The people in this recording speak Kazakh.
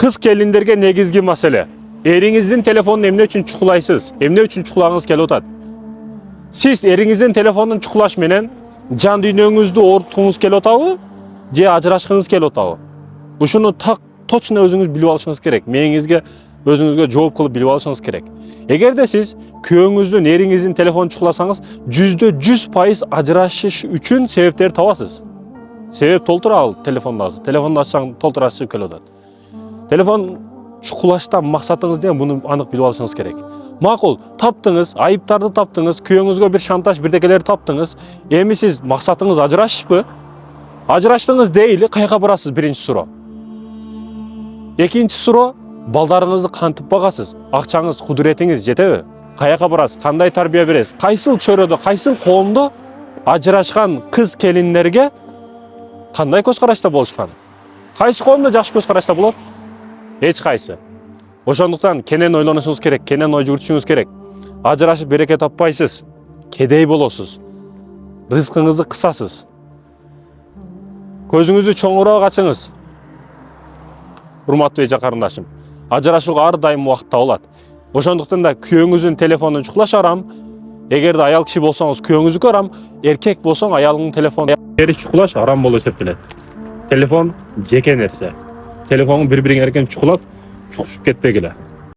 Kız kelinlerge negizgi masele. Eringizdin telefonun emne üçün çukulaysiz, emne üçün çukulağınız keli otat. Siz eringizdin telefonun çukulaş menen can dünyöңүздү oorutkuңуз келип атабы, же ажырашкыңыз келип атабы? Ушуну так точно өзүңүз билип алышыңыз керек. Мээңизге өзүңүзгө жооп кылып билип алышыңыз керек. Эгерде сиз күйөөңүздүн, эриңиздин телефонун чукуласаңыз, 100% ажырашыш үчүн себептер табасыз. Себеп толтура ал телефондагы. Телефонду ачсаң толтура чыгып келип атат. Телефон чукулаштан максатыңыз эмне? Буну анык билип алышыңыз керек. Макул, таптыңыз, айыптарды таптыңыз, күйөөңүзгө bir шантаж, бирдекелерди таптыңыз. Эми сиз максатыңыз ажырашышпы? Ажыраштыңыз дейли, кайка барасыз биринчи суроо. Экинчи суроо, балдарыңызды кантип багасыз? Акчаңыз, кудуретиңиз жетеби? Каяка барасыз? Кандай тарбия бересиз? Кайсыл чөйрөдө, кайсыл коомдо ажырашкан кыз келиндерге кандай көз карашта болушкан? Кайсы коомдо жакшы көз карашта болот? Эч кайсы. Ошондуктан кенен ойлонушуңуз керек, кенен ой жүгүртүшүңүз керек. Ажырашып береке таппайсыз, кедей болосуз, рызкыңызды кысасыз. Көзүңүздү чоңураак ачыңыз. Урматтуу эже карындашым, ажырашууга ар дайым убакыт табылат. Ошондуктан да күйөөңүздүн телефонун чукулаш арам. Эгерде аял киши болсоңуз күйөөңүздүкү арам, эркек болсоң аялыңдын телефонун чукулаш арам болуп эсептелет. Телефон жеке нерсе. Телефонун бири-бириңерге чукулап, чукушуп кетпегиле.